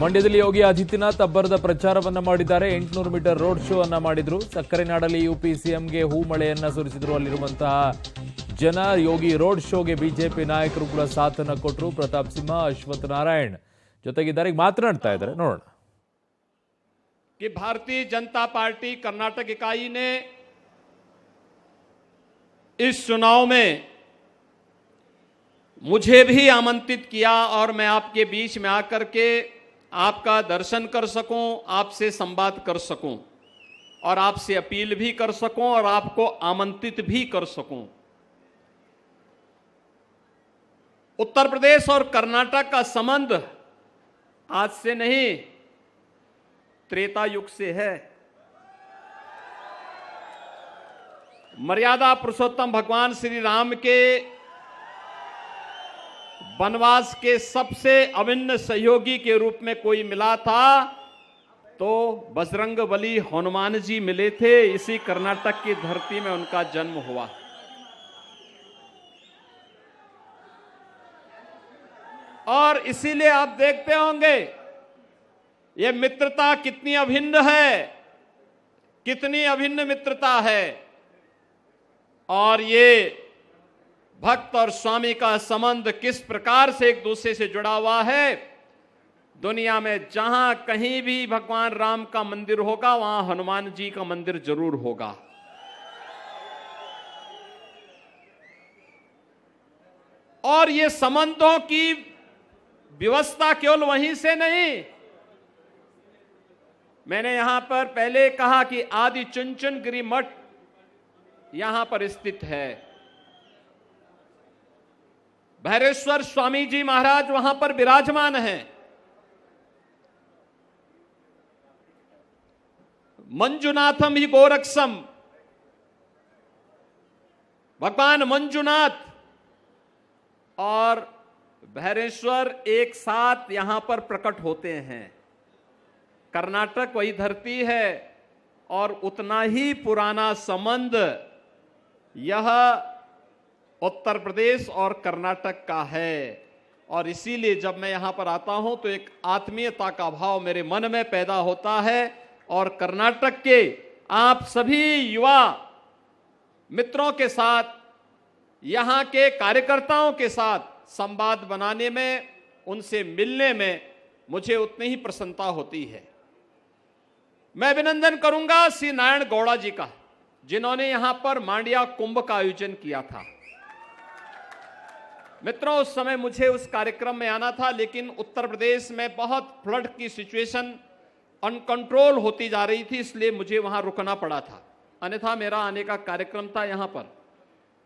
ಮಂಡ್ಯದಲ್ಲಿ ಯೋಗಿ ಆದಿತ್ಯನಾಥ್ ಅಬ್ಬರದ ಪ್ರಚಾರವನ್ನ ಮಾಡಿದ್ದಾರೆ. 800 ಮೀಟರ್ ರೋಡ್ ಶೋ ಅನ್ನ ಮಾಡಿದ್ರು. ಸಕ್ಕರೆ ನಾಡಲ್ಲಿ ಯುಪಿ ಸಿಎಂಗೆ ಹೂ ಮಳೆಯನ್ನ ಸುರಿಸಿದ್ರು. ಅಲ್ಲಿರುವಂತಹ ಜನ ಯೋಗಿ ರೋಡ್ ಶೋಗೆ ಬಿಜೆಪಿ ನಾಯಕರು ಕೂಡ ಸಾಥನ್ನ ಕೊಟ್ಟರು. ಪ್ರತಾಪ್ ಸಿಂಹ, ಅಶ್ವಥ್ ನಾರಾಯಣ್ ಜೊತೆಗಿದ್ದಾರೆ, ಮಾತನಾಡ್ತಾ ಇದ್ದಾರೆ, ನೋಡೋಣ. कि भारतीय जनता पार्टी कर्नाटक इकाई ने इस चुनाव में मुझे भी आमंत्रित किया और मैं आपके बीच में आकर के आपका दर्शन कर सकूं, आपसे संवाद कर सकूं और आपसे अपील भी कर सकूं और आपको आमंत्रित भी कर सकूं। उत्तर प्रदेश और कर्नाटक का संबंध आज से नहीं, त्रेता युग से है। मर्यादा पुरुषोत्तम भगवान श्री राम के वनवास के सबसे अभिन्न सहयोगी के रूप में कोई मिला था तो बजरंगबली हनुमान जी मिले थे। इसी कर्नाटक की धरती में उनका जन्म हुआ। और इसीलिए आप देखते होंगे ये मित्रता कितनी अभिन्न है, कितनी अभिन्न मित्रता है। और ये भक्त और स्वामी का संबंध किस प्रकार से एक दूसरे से जुड़ा हुआ है। दुनिया में जहां कहीं भी भगवान राम का मंदिर होगा वहां हनुमान जी का मंदिर जरूर होगा। और ये संबंधों की व्यवस्था केवल वहीं से नहीं, मैंने यहां पर पहले कहा कि आदि चुनचुनगिरी मठ यहां पर स्थित है। भैरेश्वर स्वामी जी महाराज वहां पर विराजमान हैं। मंजुनाथम ही गोरक्षम, भगवान मंजुनाथ और भैरेश्वर एक साथ यहां पर प्रकट होते हैं। कर्नाटक वही धरती है और उतना ही पुराना संबंध यह उत्तर प्रदेश और कर्नाटक का है। और इसीलिए जब मैं यहां पर आता हूं तो एक आत्मीयता का भाव मेरे मन में पैदा होता है। और कर्नाटक के आप सभी युवा मित्रों के साथ, यहां के कार्यकर्ताओं के साथ संवाद बनाने में, उनसे मिलने में मुझे उतनी ही प्रसन्नता होती है। मैं अभिनंदन करूंगा श्री नारायण गौड़ा जी का, जिन्होंने यहां पर मांड्या कुंभ का आयोजन किया था। मित्रों, उस समय मुझे उस कार्यक्रम में आना था, लेकिन उत्तर प्रदेश में बहुत फ्लड की सिचुएशन अनकंट्रोल होती जा रही थी, इसलिए मुझे वहां रुकना पड़ा था। अन्यथा मेरा आने का कार्यक्रम था यहां पर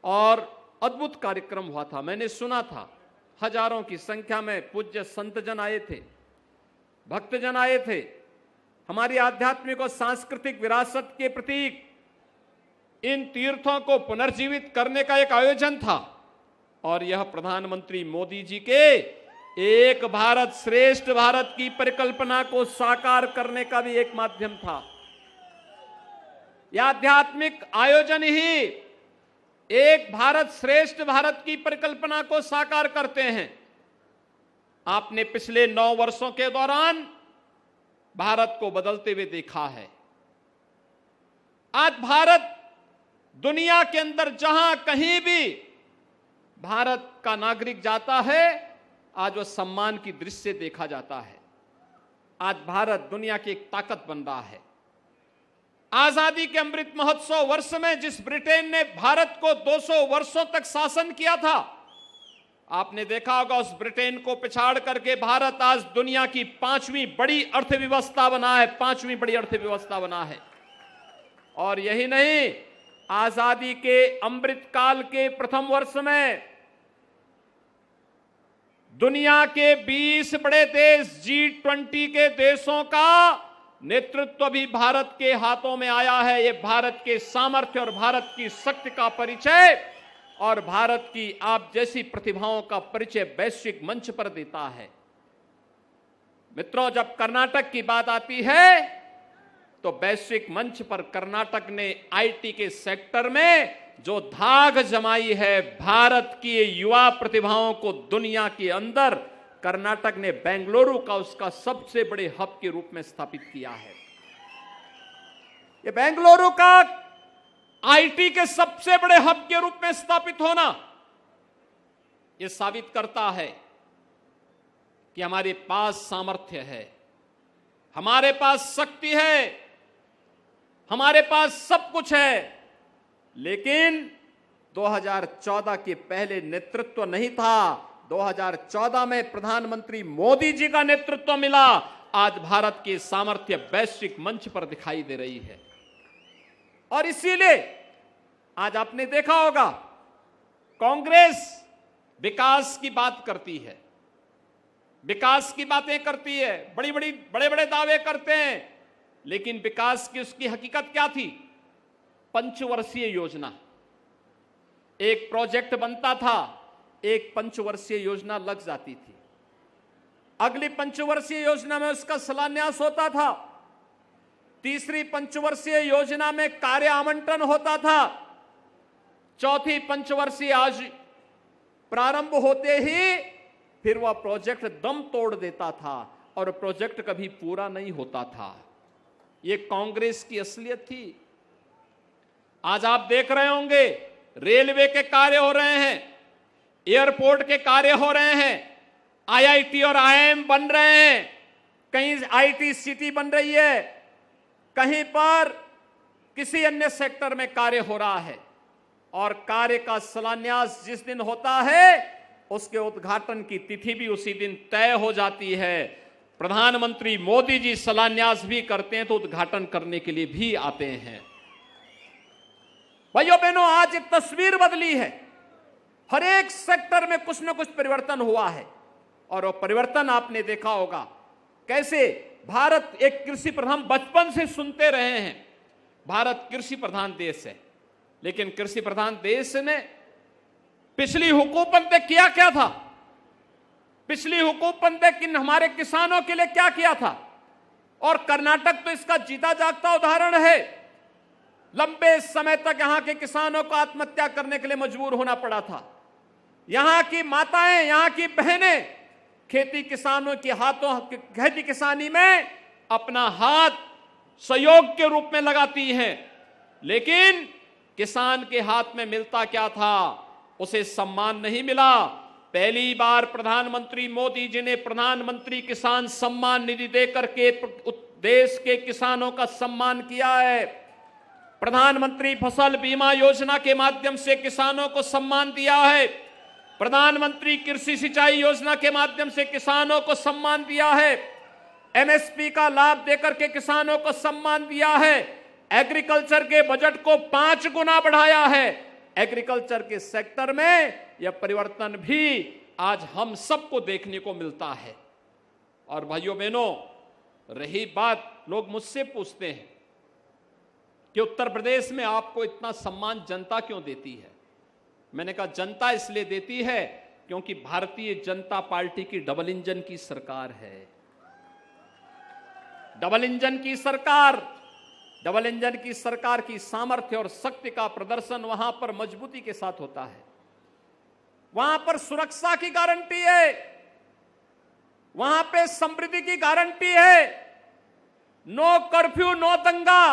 और अद्भुत कार्यक्रम हुआ था। मैंने सुना था, हजारों की संख्या में पूज्य संतजन आए थे, भक्तजन आए थे। हमारी आध्यात्मिक और सांस्कृतिक विरासत के प्रतीक इन तीर्थों को पुनर्जीवित करने का एक आयोजन था। और यह प्रधानमंत्री मोदी जी के एक भारत श्रेष्ठ भारत की परिकल्पना को साकार करने का भी एक माध्यम था। यह आध्यात्मिक आयोजन ही एक भारत श्रेष्ठ भारत की परिकल्पना को साकार करते हैं। आपने पिछले 9 वर्षों के दौरान भारत को बदलते हुए देखा है। आज भारत दुनिया के अंदर जहां कहीं भी भारत का नागरिक जाता है, आज वह सम्मान की दृष्टि से देखा जाता है। आज भारत दुनिया की एक ताकत बन रहा है। आजादी के अमृत महोत्सव वर्ष में जिस ब्रिटेन ने भारत को 200 वर्षों तक शासन किया था, आपने देखा होगा उस ब्रिटेन को पिछाड़ करके भारत आज दुनिया की 5वीं बड़ी अर्थव्यवस्था बना है, 5वीं बड़ी अर्थव्यवस्था बना है। और यही नहीं, आजादी के अमृत काल के प्रथम वर्ष में दुनिया के 20 बड़े देश G20 के देशों का नेतृत्व भी भारत के हाथों में आया है। ये भारत के सामर्थ्य और भारत की शक्ति का परिचय और भारत की आप जैसी प्रतिभाओं का परिचय वैश्विक मंच पर देता है। मित्रों, जब कर्नाटक की बात आती है तो वैश्विक मंच पर कर्नाटक ने आईटी के सेक्टर में जो धाक जमाई है, भारत की युवा प्रतिभाओं को दुनिया के अंदर कर्नाटक ने बेंगलुरु का उसका सबसे बड़े हब के रूप में स्थापित किया है। ये बेंगलुरु का आईटी के सबसे बड़े हब के रूप में स्थापित होना यह साबित करता है कि हमारे पास सामर्थ्य है, हमारे पास शक्ति है, हमारे पास सब कुछ है। लेकिन 2014 के पहले नेतृत्व नहीं था। 2014 में प्रधानमंत्री मोदी जी का नेतृत्व मिला। आज भारत की सामर्थ्य वैश्विक मंच पर दिखाई दे रही है और इसीलिए आज आपने देखा होगा कांग्रेस विकास की बात करती है, विकास की बातें करती है, बड़े बड़े दावे करते हैं, लेकिन विकास की उसकी हकीकत क्या थी? पंचवर्षीय योजना, एक प्रोजेक्ट बनता था, एक पंचवर्षीय योजना लग जाती थी, अगली पंचवर्षीय योजना में उसका शिलान्यास होता था, तीसरी पंचवर्षीय योजना में कार्य आवंटन होता था, चौथी पंचवर्षीय आज प्रारंभ होते ही फिर वह प्रोजेक्ट दम तोड़ देता था और प्रोजेक्ट कभी पूरा नहीं होता था। यह कांग्रेस की असलियत थी। आज आप देख रहे होंगे रेलवे के कार्य हो रहे हैं, एयरपोर्ट के कार्य हो रहे हैं, आईआईटी और आईआईएम बन रहे हैं, कहीं आईटी सिटी बन रही है, कहीं पर किसी अन्य सेक्टर में कार्य हो रहा है और कार्य का शिलान्यास जिस दिन होता है उसके उद्घाटन की तिथि भी उसी दिन तय हो जाती है। प्रधानमंत्री मोदी जी शिलान्यास भी करते हैं तो उद्घाटन करने के लिए भी आते हैं। भाइयों बहनों, आज एक तस्वीर बदली है, हर एक सेक्टर में कुछ न कुछ परिवर्तन हुआ है और वो परिवर्तन आपने देखा होगा कैसे भारत एक कृषि प्रधान, बचपन से सुनते रहे हैं भारत कृषि प्रधान देश है, लेकिन कृषि प्रधान देश ने पिछली हुकूमत ने किया क्या था? पिछली हुकूमत ने हमारे किसानों के लिए क्या किया था? और कर्नाटक तो इसका जीता जागता उदाहरण है। लंबे समय तक यहां के किसानों को आत्महत्या करने के लिए मजबूर होना पड़ा था। यहां की माताएं, यहां की बहनें खेती किसानी में अपना हाथ सहयोग के रूप में लगाती हैं, लेकिन किसान के हाथ में मिलता क्या था? उसे सम्मान नहीं मिला। पहली बार प्रधानमंत्री मोदी जी ने प्रधानमंत्री किसान सम्मान निधि देकर के देश के किसानों का सम्मान किया है। प्रधानमंत्री फसल बीमा योजना के माध्यम से किसानों को सम्मान दिया है। प्रधानमंत्री कृषि सिंचाई योजना के माध्यम से किसानों को सम्मान दिया है। एमएसपी का लाभ देकर के किसानों को सम्मान दिया है। एग्रीकल्चर के बजट को 5 गुना बढ़ाया है। एग्रीकल्चर के सेक्टर में यह परिवर्तन भी आज हम सबको देखने को मिलता है। और भाइयों बहनों, रही बात, लोग मुझसे पूछते हैं कि उत्तर प्रदेश में आपको इतना सम्मान जनता क्यों देती है? मैंने कहा जनता इसलिए देती है क्योंकि भारतीय जनता पार्टी की डबल इंजन की सरकार है। डबल इंजन की सरकार की सामर्थ्य और शक्ति का प्रदर्शन वहां पर मजबूती के साथ होता है। वहां पर सुरक्षा की गारंटी है, वहां पे समृद्धि की गारंटी है, नो कर्फ्यू, नो दंगा,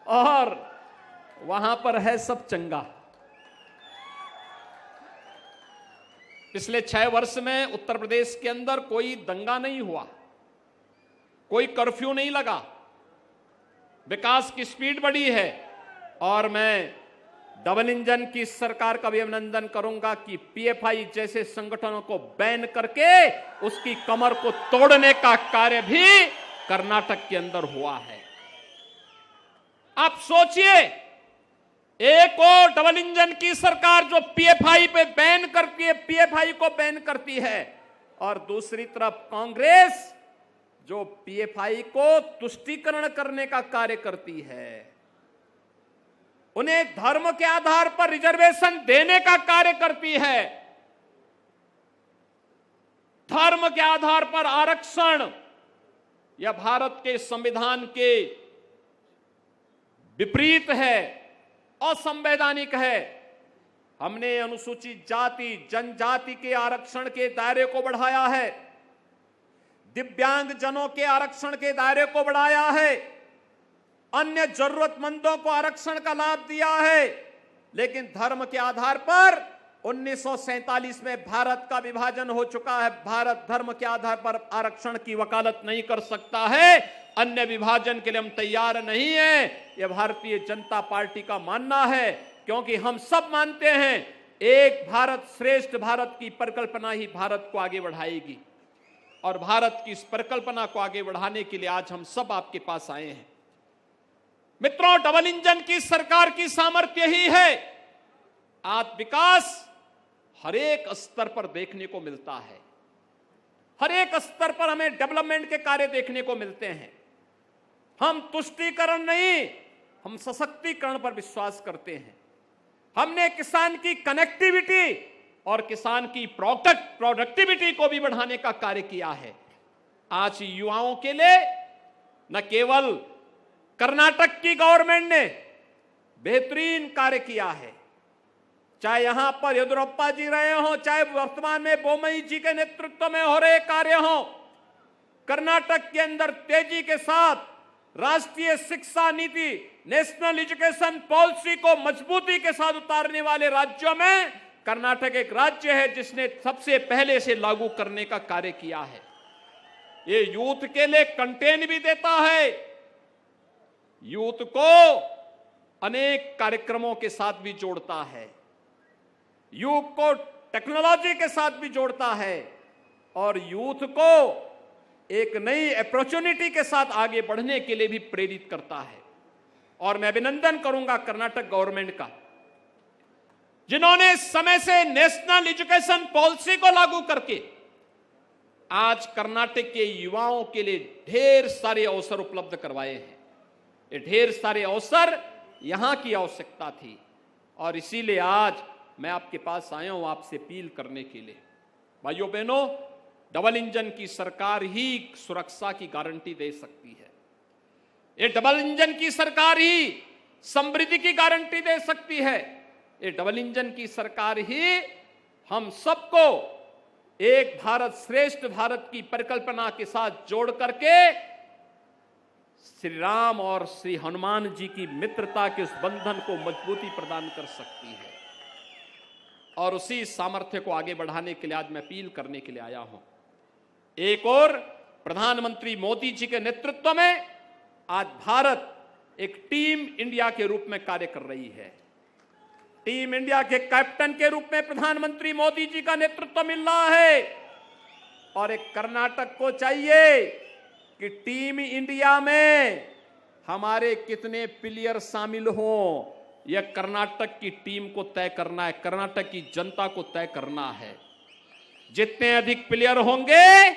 और वहां पर है सब चंगा। पिछले 6 वर्ष में उत्तर प्रदेश के अंदर कोई दंगा नहीं हुआ, कोई कर्फ्यू नहीं लगा, विकास की स्पीड बढ़ी है। और मैं डबल इंजन की सरकार का भी अभिनंदन करूंगा कि पीएफआई जैसे संगठनों को बैन करके उसकी कमर को तोड़ने का कार्य भी कर्नाटक के अंदर हुआ है। आप सोचिए, एक और डबल इंजन की सरकार जो पीएफआई पे बैन करती है, पीएफआई को बैन करती है, और दूसरी तरफ कांग्रेस जो पीएफआई को तुष्टीकरण करने का कार्य करती है, उन्हें धर्म के आधार पर रिजर्वेशन देने का कार्य करती है। धर्म के आधार पर आरक्षण यह भारत के संविधान के विपरीत है, असंवैधानिक है। हमने अनुसूचित जाति जनजाति के आरक्षण के दायरे को बढ़ाया है, दिव्यांग जनों के आरक्षण के दायरे को बढ़ाया है, अन्य जरूरतमंदों को आरक्षण का लाभ दिया है। लेकिन धर्म के आधार पर 1947 में भारत का विभाजन हो चुका है। भारत धर्म के आधार पर आरक्षण की वकालत नहीं कर सकता है। अन्य विभाजन के लिए हम तैयार नहीं हैं। यह भारतीय जनता पार्टी का मानना है, क्योंकि हम सब मानते हैं एक भारत श्रेष्ठ भारत की परिकल्पना ही भारत को आगे बढ़ाएगी। और भारत की इस परिकल्पना को आगे बढ़ाने के लिए आज हम सब आपके पास आए हैं। मित्रों, डबल इंजन की सरकार की सामर्थ्य ही है आज विकास हर एक स्तर पर देखने को मिलता है। हर एक स्तर पर हमें डेवलपमेंट के कार्य देखने को मिलते हैं। हम तुष्टीकरण नहीं, हम सशक्तिकरण पर विश्वास करते हैं। हमने किसान की कनेक्टिविटी और किसान की प्रोडक्टिविटी को भी बढ़ाने का कार्य किया है। आज युवाओं के लिए न केवल कर्नाटक की गवर्नमेंट ने बेहतरीन कार्य किया है, चाहे यहां पर येदियुरप्पा जी रहे हो, चाहे वर्तमान में बोम्मई जी के नेतृत्व में हो रहे कार्य हो। कर्नाटक के अंदर तेजी के साथ राष्ट्रीय शिक्षा नीति, नेशनल एजुकेशन पॉलिसी को मजबूती के साथ उतारने वाले राज्यों में कर्नाटक एक राज्य है जिसने सबसे पहले से लागू करने का कार्य किया है। ये यूथ के लिए कंटेंट भी देता है, यूथ को अनेक कार्यक्रमों के साथ भी जोड़ता है, यूथ को टेक्नोलॉजी के साथ भी जोड़ता है और यूथ को एक नई अपॉर्चुनिटी के साथ आगे बढ़ने के लिए भी प्रेरित करता है। और मैं अभिनंदन करूंगा कर्नाटक गवर्नमेंट का, जिन्होंने समय से नेशनल एजुकेशन पॉलिसी को लागू करके आज कर्नाटक के युवाओं के लिए ढेर सारे अवसर उपलब्ध करवाए हैं। ये ढेर सारे अवसर यहां की आवश्यकता थी और इसीलिए आज मैं आपके पास आया हूं आपसे अपील करने के लिए। भाइयों बहनों, डबल इंजन की सरकार ही सुरक्षा की गारंटी दे सकती है। ये डबल इंजन की सरकार ही समृद्धि की गारंटी दे सकती है। ये डबल इंजन की सरकार ही हम सबको एक भारत श्रेष्ठ भारत की परिकल्पना के साथ जोड़ करके श्री राम और श्री हनुमान जी की मित्रता के उस बंधन को मजबूती प्रदान कर सकती है। और उसी सामर्थ्य को आगे बढ़ाने के लिए आज मैं अपील करने के लिए आया हूं। एक और प्रधानमंत्री मोदी जी के नेतृत्व में आज भारत एक टीम इंडिया के रूप में कार्य कर रही है। टीम इंडिया के कैप्टन के रूप में प्रधानमंत्री मोदी जी का नेतृत्व मिल रहा है और एक कर्नाटक को चाहिए कि टीम इंडिया में हमारे कितने प्लेयर शामिल हों, यह कर्नाटक की टीम को तय करना है, कर्नाटक की जनता को तय करना है। जितने अधिक प्लेयर होंगे,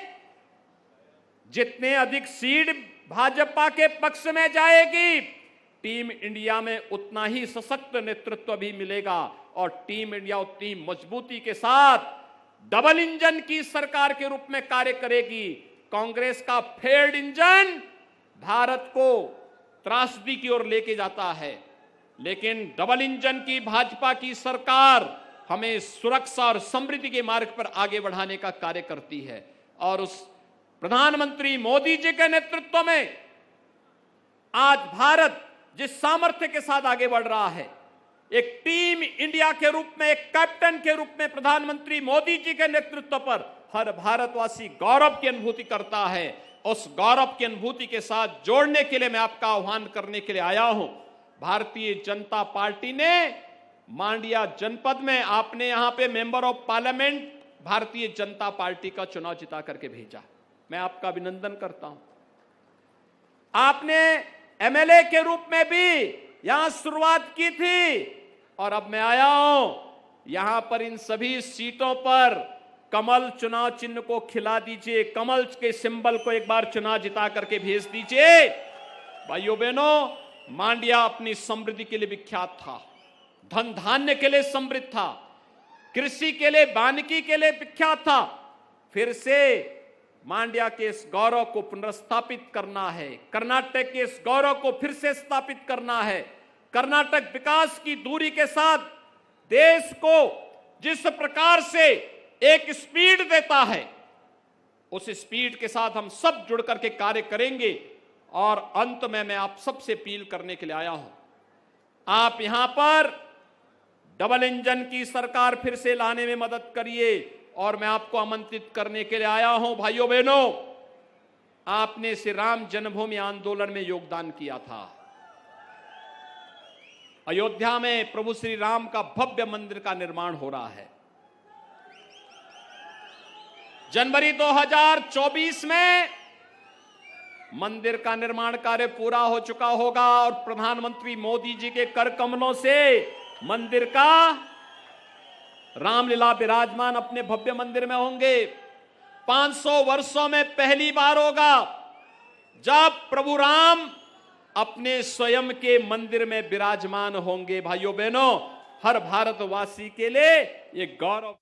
जितने अधिक सीट भाजपा के पक्ष में जाएगी, टीम इंडिया में उतना ही सशक्त नेतृत्व भी मिलेगा और टीम इंडिया उतनी मजबूती के साथ डबल इंजन की सरकार के रूप में कार्य करेगी। कांग्रेस का फेल्ड इंजन भारत को त्रासदी की ओर लेके जाता है, लेकिन डबल इंजन की भाजपा की सरकार हमें सुरक्षा और समृद्धि के मार्ग पर आगे बढ़ाने का कार्य करती है। और उस प्रधानमंत्री मोदी जी के नेतृत्व में आज भारत जिस सामर्थ्य के साथ आगे बढ़ रहा है, एक टीम इंडिया के रूप में, एक कैप्टन के रूप में प्रधानमंत्री मोदी जी के नेतृत्व पर हर भारतवासी गौरव की अनुभूति करता है। उस गौरव की अनुभूति के साथ जोड़ने के लिए मैं आपका आह्वान करने के लिए आया हूं। भारतीय जनता पार्टी ने मांड्या जनपद में आपने यहां पे member of parliament Bharatiya Janata party का चुनाव जिता करके भेजा, मैं आपका अभिनंदन करता हूं। आपने एमएलए के रूप में भी यहां शुरुआत की थी और अब मैं आया हूं यहां पर इन सभी सीटों पर कमल चुनाव चिन्ह को खिला दीजिए, कमल के सिंबल को एक बार चुनाव जिता करके भेज दीजिए। भाइयों बहनों, मांड्या अपनी समृद्धि के लिए विख्यात था, धन धान्य के लिए समृद्ध था, कृषि के लिए, वानिकी के लिए विख्यात था। फिर से मांड्या के इस गौरव को पुनर्स्थापित करना है, कर्नाटक के इस गौरव को फिर से स्थापित करना है। कर्नाटक विकास की दूरी के साथ देश को जिस प्रकार से एक स्पीड देता है, उस स्पीड के साथ हम सब जुड़ करके कार्य करेंगे। और अंत में मैं आप सबसे अपील करने के लिए आया हूं, आप यहां पर डबल इंजन की सरकार फिर से लाने में मदद करिए। और मैं आपको आमंत्रित करने के लिए आया हूं, भाइयों बहनों, आपने श्री राम जन्मभूमि आंदोलन में योगदान किया था। अयोध्या में प्रभु श्री राम का भव्य मंदिर का निर्माण हो रहा है। जनवरी 2024 में मंदिर का निर्माण कार्य पूरा हो चुका होगा और प्रधानमंत्री मोदी जी के कर कमलों से मंदिर का रामलीला विराजमान अपने भव्य मंदिर में होंगे। 500 वर्षों में पहली बार होगा जब प्रभु राम अपने स्वयं के मंदिर में विराजमान होंगे। भाइयों बहनों, हर भारतवासी के लिए ये गौरव